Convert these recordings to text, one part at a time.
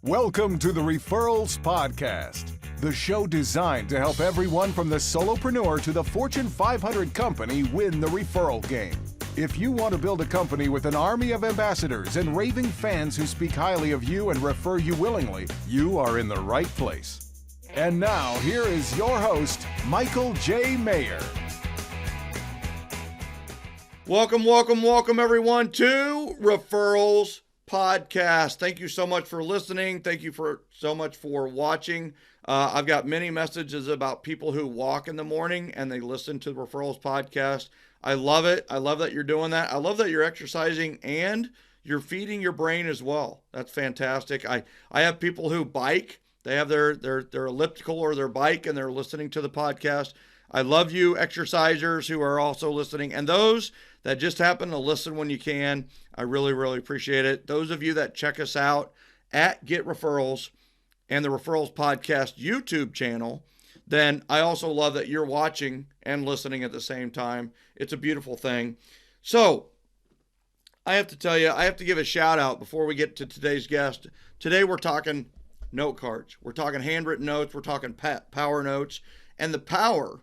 Welcome to the Referrals Podcast, the show designed to help everyone from the solopreneur to the Fortune 500 company win the referral game. If you want to build a company with an army of ambassadors and raving fans who speak highly of you and refer you willingly, you are in the right place. And now, here is your host, Michael J. Maher. Welcome, everyone, to Referrals Podcast. Thank you so much for listening. Thank you so much for watching. I've got many messages about people who walk in the morning and they listen to the Referrals Podcast. I love it. I love that you're doing that. I love that you're exercising and you're feeding your brain as well. That's fantastic. I have people who bike. They have their elliptical or their bike and they're listening to the podcast. I love you exercisers who are also listening, and those that just happen to listen when you can. I really, really appreciate it. Those of you that check us out at Get Referrals and the Referrals Podcast YouTube channel, then I also love that you're watching and listening at the same time. It's a beautiful thing. So I have to tell you, I have to give a shout out before we get to today's guest. Today we're talking note cards. We're talking handwritten notes. We're talking power notes and the power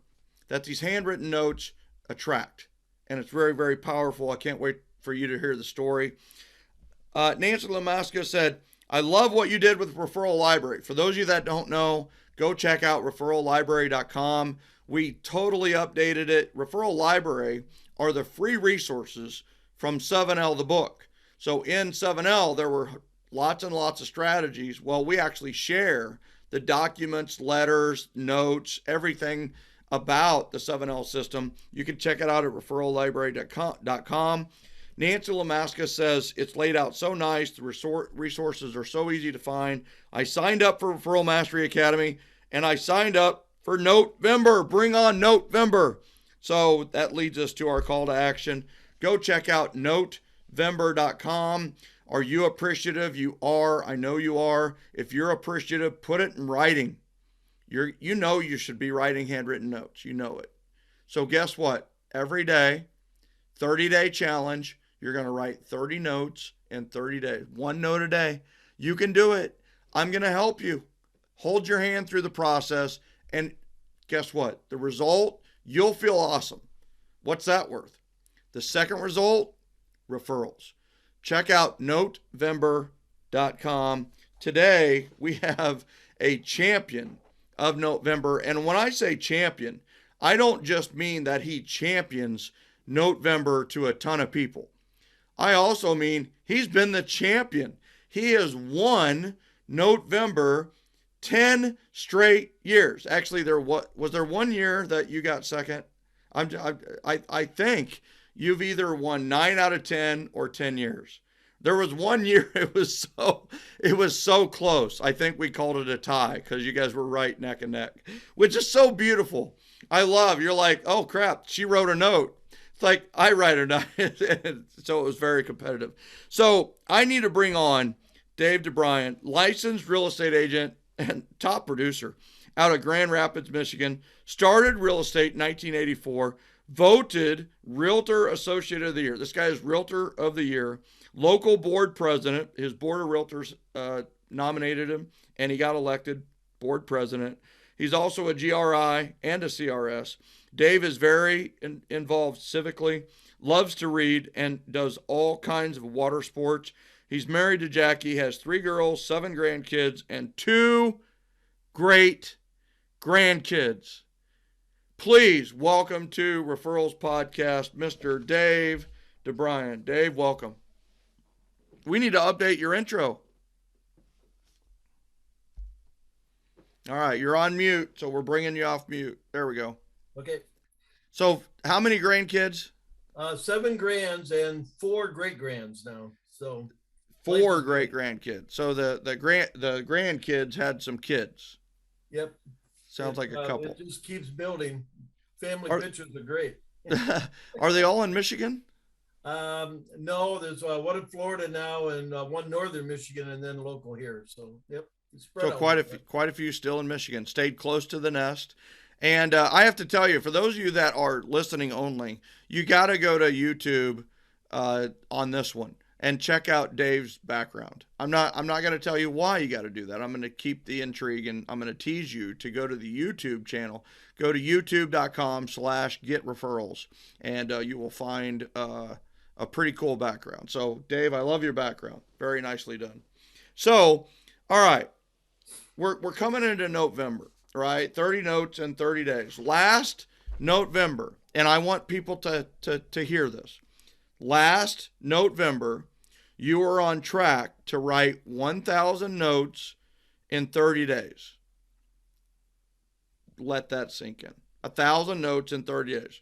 that these handwritten notes attract. And it's very, very powerful. I can't wait for you to hear the story. Nancy Lamasca said, I love what you did with Referral Library. For those of you that don't know, go check out referrallibrary.com. We totally updated it. Referral Library are the free resources from 7L, the book. So in 7L, there were lots and lots of strategies. Well, we actually share the documents, letters, notes, everything about the 7L system. You can check it out at referrallibrary.com. Nancy Lamasca says it's laid out so nice. The resources are so easy to find. I signed up for Referral Mastery Academy and I signed up for Notevember. Bring on Notevember. So that leads us to our call to action. Go check out Notevember.com. Are you appreciative? You are. I know you are. If you're appreciative, put it in writing. You know you should be writing handwritten notes. You know it. So guess what? Every day, 30-day challenge, you're going to write 30 notes in 30 days. One note a day. You can do it. I'm going to help you. Hold your hand through the process. And guess what? The result, you'll feel awesome. What's that worth? The second result, referrals. Check out Notevember.com. Today, we have a champion of Notevember. And when I say champion, I don't just mean that he champions Notevember to a ton of people. I also mean he's been the champion. He has won Notevember 10 straight years. Actually, was there 1 year that you got second? I think you've either won 9 out of 10 or 10 years. There was 1 year it was so close. I think we called it a tie because you guys were right neck and neck, which is so beautiful. I love, you're like, oh crap, she wrote a note. It's like I write a note. So it was very competitive. So I need to bring on Dave DeBruyn, licensed real estate agent and top producer out of Grand Rapids, Michigan. Started real estate in 1984, voted Realtor Associate of the Year. This guy is Realtor of the Year. Local board president, his board of realtors nominated him, and he got elected board president. He's also a GRI and a CRS. Dave is very involved civically, loves to read, and does all kinds of water sports. He's married to Jackie, has 3 girls, 7 grandkids, and 2 great grandkids. Please welcome to Referrals Podcast, Mr. Dave DeBruyn. Dave, welcome. We need to update your intro. All right, you're on mute, so we're bringing you off mute. There we go. Okay. So how many grandkids? 7 grands and 4 great grands now. So 4 great grandkids. So the grandkids had some kids. Yep. Sounds like a couple. It just keeps building. Family pictures are great. Are they all in Michigan? No, there's one in Florida now and one northern Michigan and then local here. So, yep. So quite a few still in Michigan. Stayed close to the nest. And I have to tell you, for those of you that are listening only, you got to go to YouTube on this one. and check out Dave's background. I'm not going to tell you why you got to do that. I'm going to keep the intrigue, and I'm going to tease you to go to the YouTube channel. Go to youtube.com/getreferrals, and you will find a pretty cool background. So Dave, I love your background. Very nicely done. So, all right, we're coming into November, right? 30 notes in 30 days. Last Notevember, and I want people to hear this. Last Notevember, you were on track to write 1,000 notes in 30 days. Let that sink in. 1,000 notes in 30 days.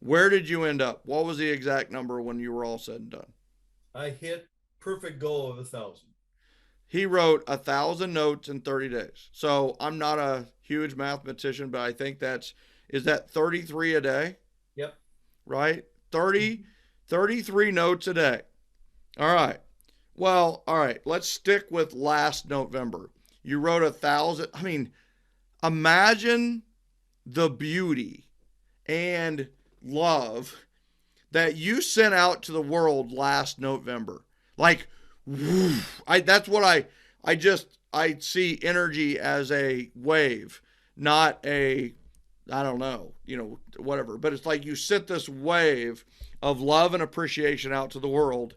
Where did you end up? What was the exact number when you were all said and done? I hit perfect goal of 1,000. He wrote 1,000 notes in 30 days. So I'm not a huge mathematician, but I think is that 33 a day? Yep. Right? 33 notes a day. All right. Well, all right. Let's stick with last November. You wrote 1,000. I mean, imagine the beauty and love that you sent out to the world last November. Like, that's what I see energy as a wave, not a, I don't know, whatever. But it's like you sent this wave of love and appreciation out to the world.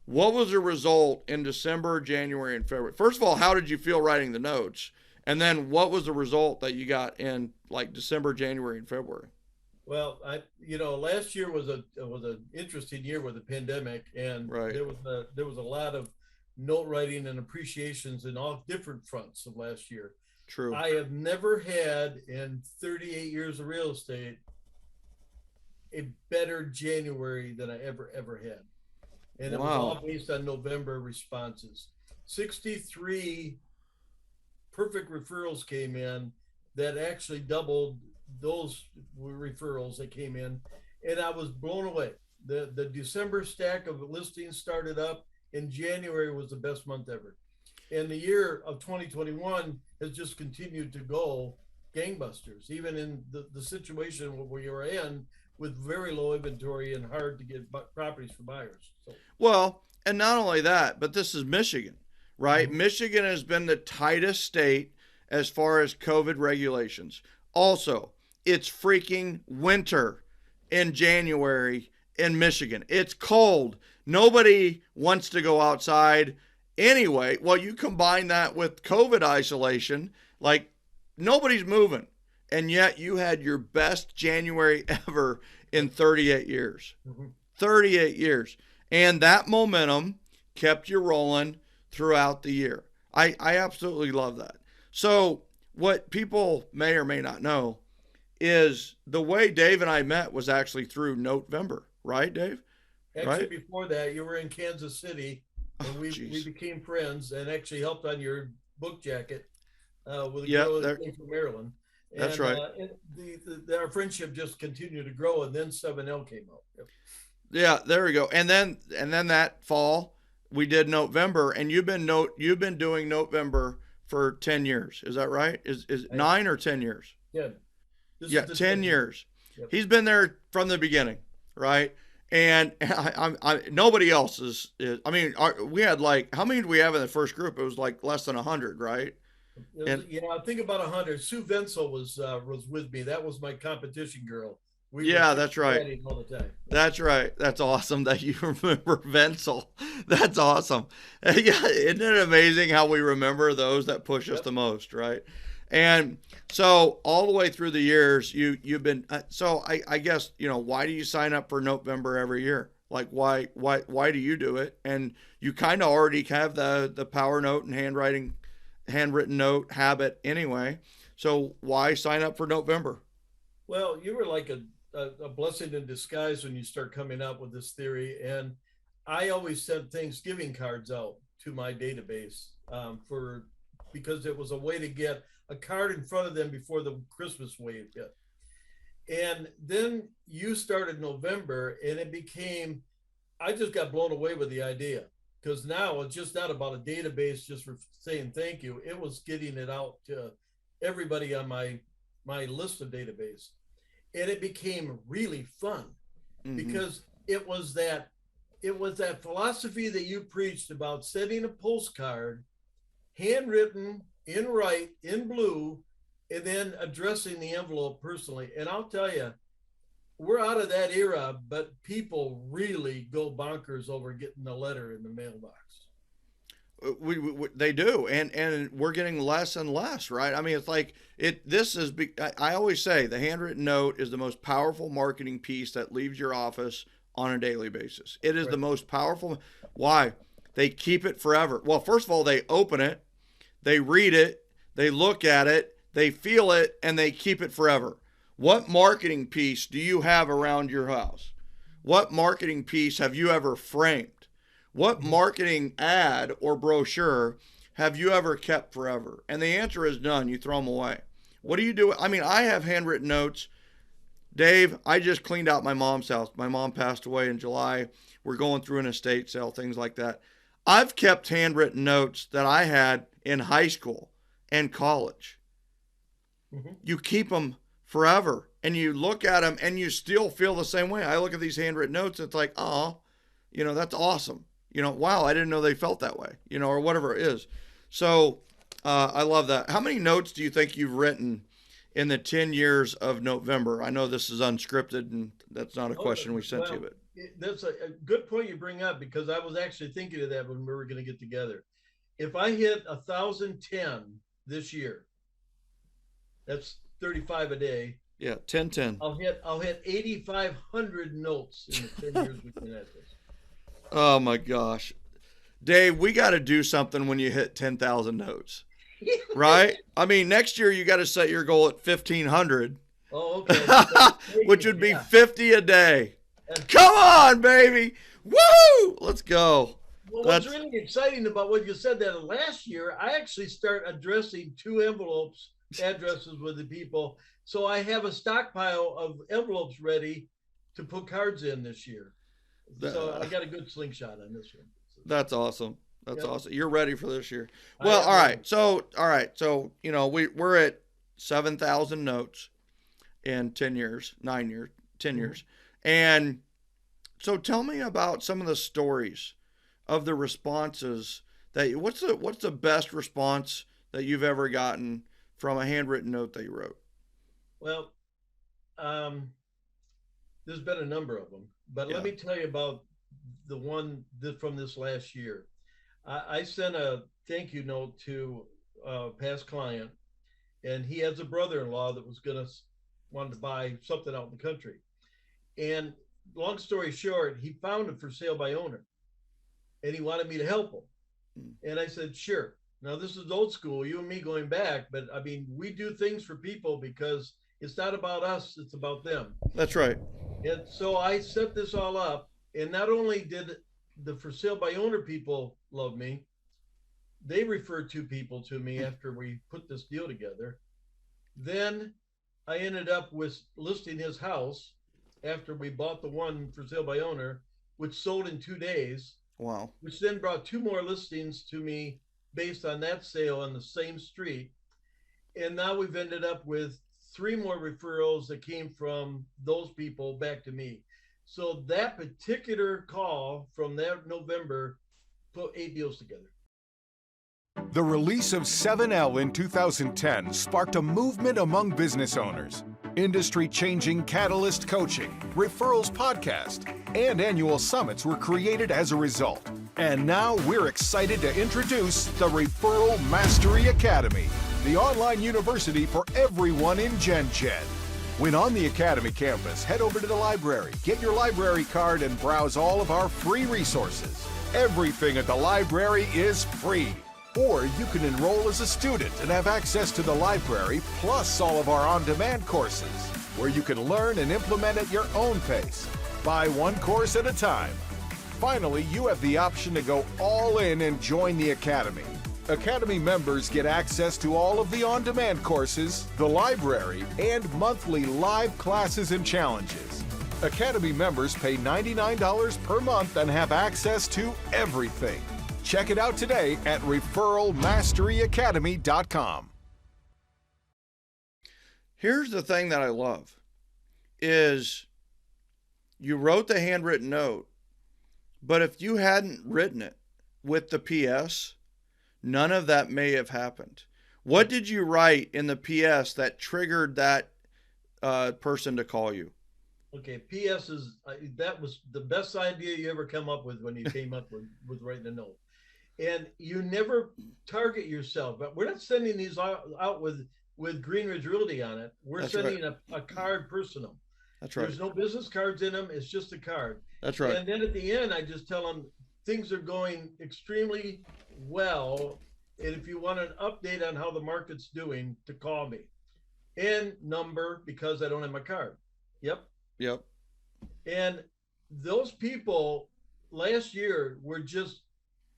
What was the result in December, January, and February? First of all, how did you feel writing the notes? And then what was the result that you got in like December, January, and February? Well, last year was an interesting year with the pandemic, and right. there was a lot of note writing and appreciations in all different fronts of last year. True. I have never had in 38 years of real estate a better January than I ever had, and it was all based on November responses. 63 perfect referrals came in that actually doubled those referrals that came in, and I was blown away. The December stack of listings started up, and January was the best month ever. And the year of 2021 has just continued to go gangbusters, even in the situation where we are in with very low inventory and hard to get properties for buyers. So. Well, and not only that, but this is Michigan, right? Mm-hmm. Michigan has been the tightest state as far as COVID regulations. Also, it's freaking winter in January in Michigan. It's cold. Nobody wants to go outside anyway. Well, you combine that with COVID isolation, like nobody's moving. And yet you had your best January ever in 38 years. Mm-hmm. 38 years. And that momentum kept you rolling throughout the year. I absolutely love that. So what people may or may not know is the way Dave and I met was actually through Notevember, right, Dave? Actually, right? Before that, you were in Kansas City, and we became friends and actually helped on your book jacket with a girl that came from Maryland. And, that's right. Our friendship just continued to grow, and then 7L came out. Yep. Yeah, there we go. And then that fall we did Notevember, and you've been doing Notevember for 10 years. Is that right? Is 9 or 10 years? Yeah. 10 years. Yep. He's been there from the beginning, right? And I nobody else is. I mean, we had like, how many did we have in the first group? It was like less than 100, right? I think about 100. Sue Venzel was with me. That was my competition girl. That's right. All the time. That's right. That's awesome that you remember Venzel. That's awesome. Yeah, isn't it amazing how we remember those that push us the most, right? And so all the way through the years, you've been. So I guess why do you sign up for Notevember every year? Like why do you do it? And you kind of already have the power note and handwritten note habit anyway. So why sign up for Notevember? Well, you were like a blessing in disguise when you start coming up with this theory. And I always sent Thanksgiving cards out to my database because it was a way to get a card in front of them before the Christmas wave hit. And then you started November, and I just got blown away with the idea, because now it's just not about a database just for saying thank you. It was getting it out to everybody on my list of database. And it became really fun because it was that It was that philosophy that you preached about sending a postcard, handwritten, in blue, and then addressing the envelope personally. And I'll tell you, we're out of that era, but people really go bonkers over getting a letter in the mailbox. They do, and we're getting less and less, right? I mean, it's like I always say the handwritten note is the most powerful marketing piece that leaves your office on a daily basis. It is the most powerful. Why? They keep it forever. Well, first of all, they open it, they read it, they look at it, they feel it, and they keep it forever. What marketing piece do you have around your house? What marketing piece have you ever framed? What marketing ad or brochure have you ever kept forever? And the answer is none. You throw them away. What do you do? I mean, I have handwritten notes. Dave, I just cleaned out my mom's house. My mom passed away in July. We're going through an estate sale, things like that. I've kept handwritten notes that I had in high school and college. Mm-hmm. You keep them forever, and you look at them, and you still feel the same way. I look at these handwritten notes, and it's like, oh, that's awesome. Wow, I didn't know they felt that way, or whatever it is. So I love that. How many notes do you think you've written in the 10 years of Notevember? I know this is unscripted, and that's not a question we sent you, but that's a good point you bring up, because I was actually thinking of that when we were going to get together. If I hit 1,010 this year, that's 35 a day. Yeah, 10. I'll hit 8,500 notes in the 10 years we've been at this. Oh my gosh, Dave, we got to do something when you hit 10,000 notes, right? I mean, next year you got to set your goal at 1,500. Oh, okay. Which would be 50 a day. Come on, baby. Woo! Let's go. Well, what's really exciting about what you said that last year, I actually start addressing 2 envelopes, addresses with the people. So I have a stockpile of envelopes ready to put cards in this year. So I got a good slingshot on this one. That's awesome. That's awesome. You're ready for this year. Well, all right. So we're at 7,000 notes in 10 years, 9 years, 10 years. And so tell me about some of the stories of the responses what's the best response that you've ever gotten from a handwritten note that you wrote? Well, there's been a number of them, but let me tell you about the one from this last year. I sent a thank you note to a past client, and he has a brother-in-law that wanted to buy something out in the country. And long story short, he found it for sale by owner, and he wanted me to help him. And I said, sure. Now, this is old school, you and me going back, but I mean, we do things for people because it's not about us, it's about them. That's right. And so I set this all up, and not only did the for sale by owner people love me, they referred 2 people to me after we put this deal together. Then I ended up with listing his house after we bought the one for sale by owner, which sold in 2 days. Wow. Which then brought 2 more listings to me based on that sale on the same street. And now we've ended up with 3 more referrals that came from those people back to me. So that particular call from that November put 8 deals together. The release of 7L in 2010 sparked a movement among business owners. Industry-changing Catalyst coaching, Referrals podcast, and annual summits were created as a result. And now we're excited to introduce the Referral Mastery Academy, the online university for everyone in GenGen. When on the Academy campus, head over to the library, get your library card, and browse all of our free resources. Everything at the library is free. Or you can enroll as a student and have access to the library, plus all of our on-demand courses, where you can learn and implement at your own pace. Buy one course at a time. Finally, you have the option to go all in and join the Academy. Academy members get access to all of the on-demand courses, the library, and monthly live classes and challenges. Academy members pay $99 per month and have access to everything. Check it out today at referralmasteryacademy.com. Here's the thing that I love is you wrote the handwritten note, But if you hadn't written it with the PS, none of that may have happened. What did you write in the PS that triggered that person to call you? Okay, PS is that was the best idea you ever come up with when you came up with writing a note. And you never target yourself. But we're not sending these out with Greenridge Realty on it. We're That's sending right. a card personal. That's right. There's no business cards in them. It's just a card. That's right. And then at the end, I just tell them things are going extremely well. And if you want an update on how the market's doing, to call me. And number, because I don't have my card. Yep. Yep. And those people last year were just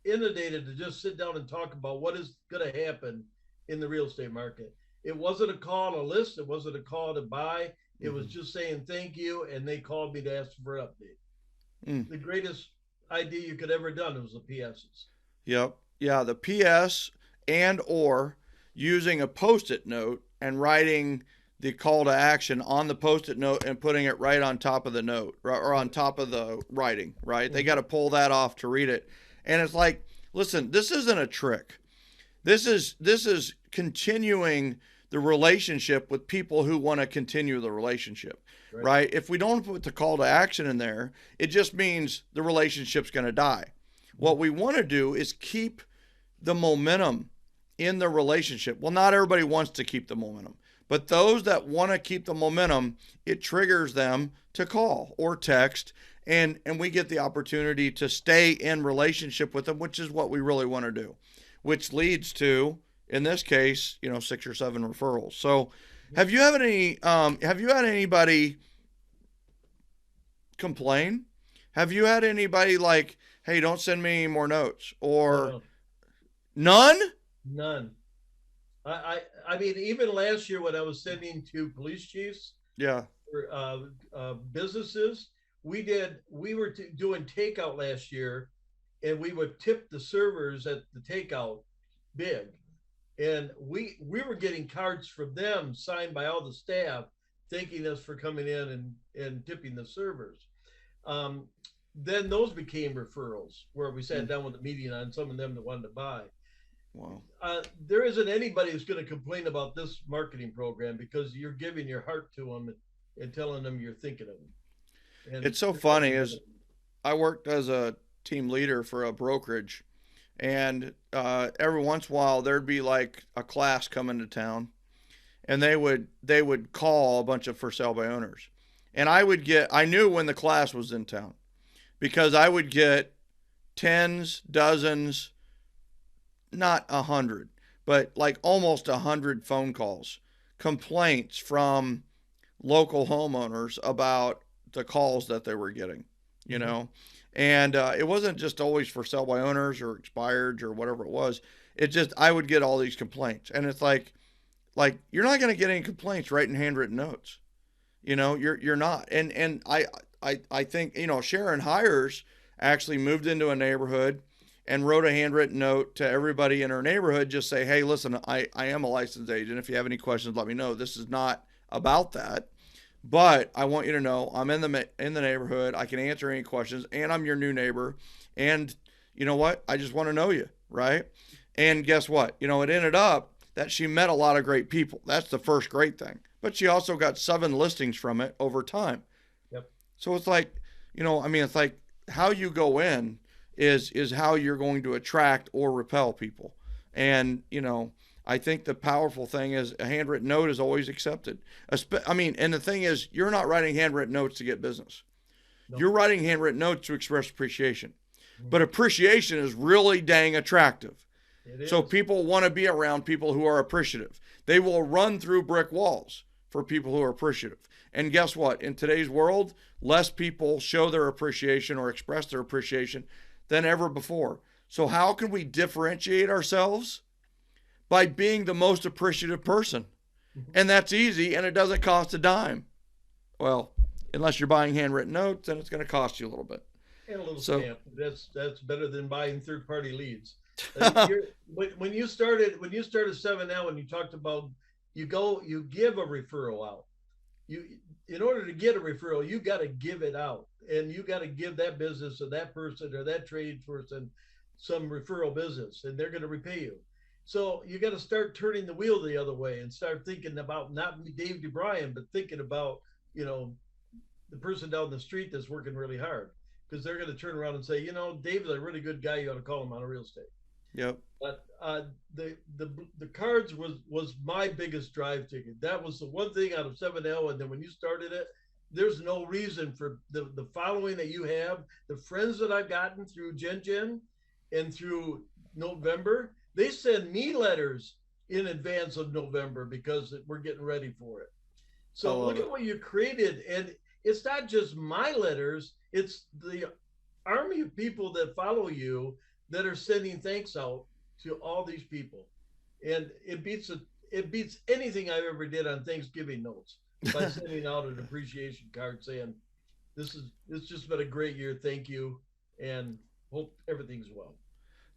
inundated to just sit down and talk about what is going to happen in the real estate market. It wasn't a call to list. It wasn't a call to buy. It was just saying thank you. And they called me to ask for an update. The greatest idea you could ever done was the PSs. Yep. Yeah. The PS and or using a Post-it note and writing the call to action on the Post-it note and putting it right on top of the note or on top of the writing, right? They got to pull that off to read it. And it's like, listen, this isn't a trick. This is continuing the relationship with people who want to continue the relationship, right? If we don't put the call to action in there, it just means the relationship's going to die. What we want to do is keep the momentum in the relationship. Well, not everybody wants to keep the momentum, but those that want to keep the momentum, it triggers them to call or text, and we get the opportunity to stay in relationship with them, which is what we really want to do, which leads to, in this case, 6 or 7 referrals. So have you had anybody complain? Have you had anybody like, hey, don't send me any more notes, or none? None. I mean, even last year when I was sending to police chiefs, for businesses, we were doing takeout last year, and we would tip the servers at the takeout big, and we were getting cards from them signed by all the staff, thanking us for coming in and tipping the servers. Then those became referrals where we sat down with a meeting on some of them that wanted to buy. Wow. There isn't anybody who's going to complain about this marketing program because you're giving your heart to them and telling them you're thinking of them. And it's so funny is I worked as a team leader for a brokerage, and every once in a while there'd be like a class coming to town, and they would call a bunch of for sale by owners, and I knew when the class was in town because I would get tens, dozens, not 100, but like almost 100 phone calls, complaints from local homeowners about the calls that they were getting, and it wasn't just always for sale by owners or expired or whatever it was. It just, I would get all these complaints, and it's like you're not going to get any complaints writing handwritten notes. You're not. And I think, Sharon Hires actually moved into a neighborhood and wrote a handwritten note to everybody in her neighborhood. Just say, hey, listen, I am a licensed agent. If you have any questions, let me know. This is not about that, but I want you to know I'm in the neighborhood. I can answer any questions, and I'm your new neighbor. And you know what? I just want to know you, right? And guess what? It ended up that she met a lot of great people. That's the first great thing. But she also got 7 listings from it over time. Yep. So it's like, it's like how you go in is how you're going to attract or repel people. And, I think the powerful thing is a handwritten note is always accepted. And the thing is, you're not writing handwritten notes to get business. Nope. You're writing handwritten notes to express appreciation. Mm-hmm. But appreciation is really dang attractive. So people want to be around people who are appreciative. They will run through brick walls for people who are appreciative. And guess what? In today's world, less people show their appreciation or express their appreciation than ever before. So how can we differentiate ourselves? By being the most appreciative person. And that's easy, and it doesn't cost a dime. Well, unless you're buying handwritten notes, then it's going to cost you a little bit. And a little stamp. That's better than buying third-party leads. When you started 7L, and you talked about you give a referral out, in order to get a referral, you got to give it out, and you got to give that business or that person or that trade person some referral business, and they're going to repay you. So you got to start turning the wheel the other way and start thinking about not Dave DeBruyn, but thinking about, the person down the street that's working really hard, because they're going to turn around and say, Dave's a really good guy. You ought to call him on a real estate. Yep. But the cards was my biggest drive ticket. That was the one thing out of 7L. And then when you started it, there's no reason for the following that you have, the friends that I've gotten through GenGen and through November. They send me letters in advance of November because we're getting ready for it. So look at what you created. And it's not just my letters, it's the army of people that follow you that are sending thanks out to all these people. And it beats anything I've ever did on Thanksgiving notes by sending out an appreciation card saying, it's just been a great year. Thank you. And hope everything's well.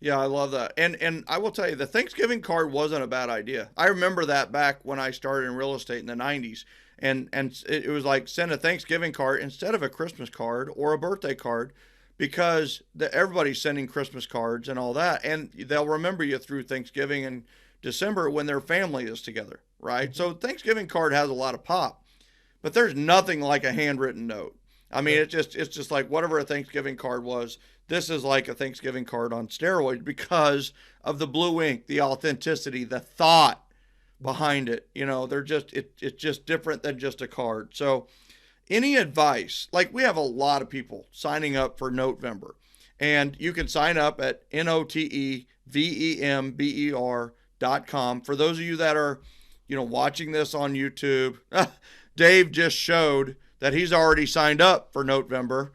Yeah, I love that. And I will tell you, the Thanksgiving card wasn't a bad idea. I remember that back when I started in real estate in the 90s. And it was like, send a Thanksgiving card instead of a Christmas card or a birthday card, because everybody's sending Christmas cards and all that. And they'll remember you through Thanksgiving and December when their family is together, right? Mm-hmm. So Thanksgiving card has a lot of pop, but there's nothing like a handwritten note. I mean, it's just like whatever a Thanksgiving card was. This is like a Thanksgiving card on steroids because of the blue ink, the authenticity, the thought behind it. They're just, it's just different than just a card. So any advice, like we have a lot of people signing up for Notevember, and you can sign up at Notevember.com. For those of you that are, watching this on YouTube, Dave just showed that he's already signed up for Notevember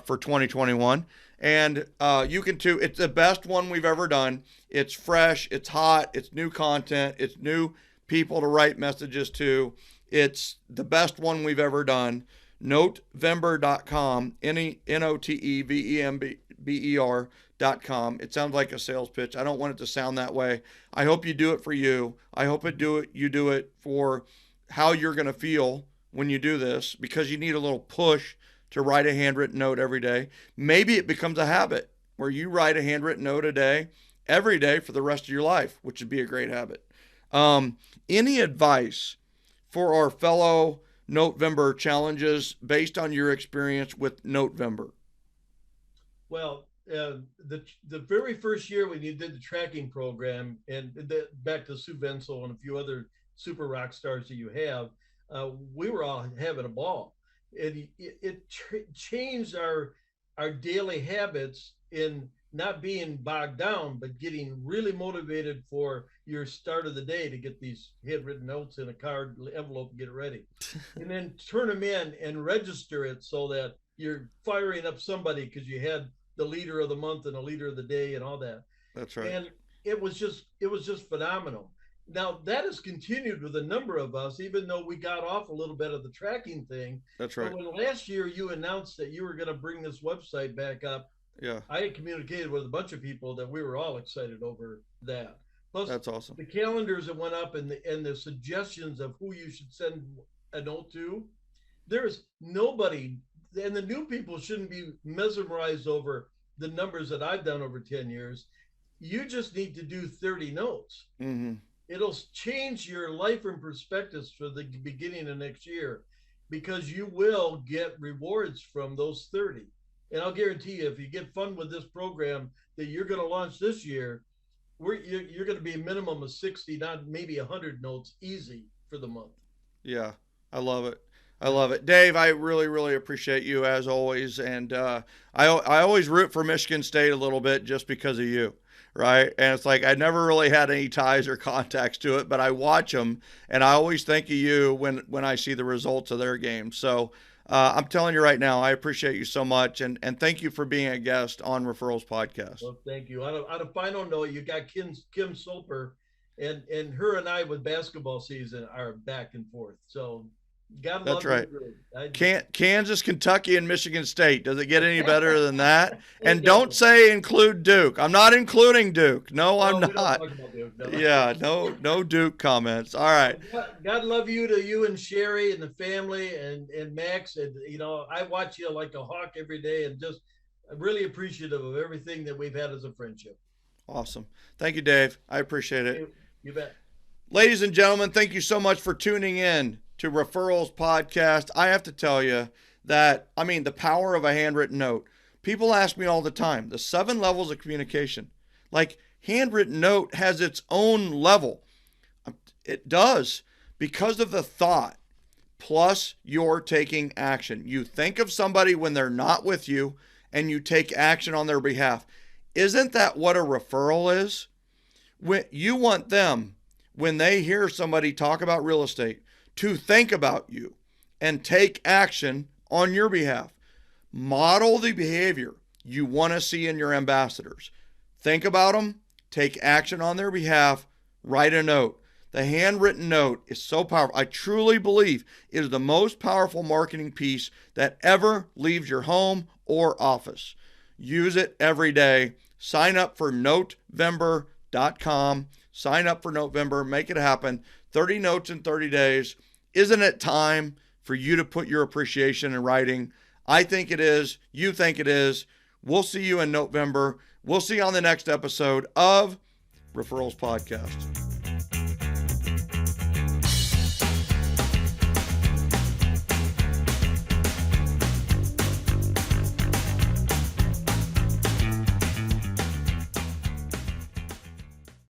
for 2021. And you can too. It's the best one we've ever done. It's fresh, it's hot, it's new content, it's new people to write messages to. It's the best one we've ever done. Notevember.com, Notevember.com. It sounds like a sales pitch. I don't want it to sound that way. I hope you do it for you. I hope you do it for how you're going to feel when you do this, because you need a little push to write a handwritten note every day. Maybe it becomes a habit where you write a handwritten note a day, every day for the rest of your life, which would be a great habit. Any advice for our fellow Notevember challenges based on your experience with Notevember? Well, the very first year when you did the tracking program, and back to Sue Venzel and a few other super rock stars that you have, we were all having a ball. It changed our daily habits in not being bogged down, but getting really motivated for your start of the day to get these handwritten notes in a card envelope and get it ready. And then turn them in and register it so that you're firing up somebody because you had the leader of the month and a leader of the day and all that. That's right. And it was just phenomenal. Now that has continued with a number of us, even though we got off a little bit of the tracking thing. That's right. But when last year you announced that you were going to bring this website back up, yeah, I had communicated with a bunch of people that we were all excited over that. Plus, that's awesome. The calendars that went up and the suggestions of who you should send a note to. There's nobody, and the new people shouldn't be mesmerized over the numbers that I've done over 10 years. You just need to do 30 notes. Mm-hmm. It'll change your life and perspectives for the beginning of next year, because you will get rewards from those 30. And I'll guarantee you, if you get fun with this program that you're going to launch this year, you're going to be a minimum of 60, not maybe 100 notes easy for the month. Yeah, I love it. I love it. Dave, I really, really appreciate you as always. And I always root for Michigan State a little bit just because of you, right? And it's like I never really had any ties or contacts to it, but I watch them, and I always think of you when I see the results of their games. So I'm telling you right now, I appreciate you so much, and thank you for being a guest on Referrals Podcast. Well, thank you. On a final note, you got Kim Soper, and her and I with basketball season are back and forth. So God That's love right. you. Kansas, Kentucky, and Michigan State. Does it get any better than that? And It don't does. say include Duke. I'm not including Duke. No, I'm No, we don't not. talk about Duke, no. Yeah, no Duke comments. All right. God love you and Sherry and the family and Max. And, I watch you like a hawk every day and just really appreciative of everything that we've had as a friendship. Awesome. Thank you, Dave. I appreciate it. You bet. Ladies and gentlemen, thank you so much for tuning in to Referrals Podcast. I have to tell you that, the power of a handwritten note. People ask me all the time, the 7 levels of communication. Like, handwritten note has its own level. It does, because of the thought, plus you're taking action. You think of somebody when they're not with you, and you take action on their behalf. Isn't that what a referral is? When you want them, when they hear somebody talk about real estate, to think about you and take action on your behalf. Model the behavior you want to see in your ambassadors. Think about them, take action on their behalf, write a note. The handwritten note is so powerful. I truly believe it is the most powerful marketing piece that ever leaves your home or office. Use it every day. Sign up for Notevember.com. Sign up for Notevember. Make it happen. 30 notes in 30 days. Isn't it time for you to put your appreciation in writing? I think it is. You think it is. We'll see you in Notevember. We'll see you on the next episode of Referrals Podcast.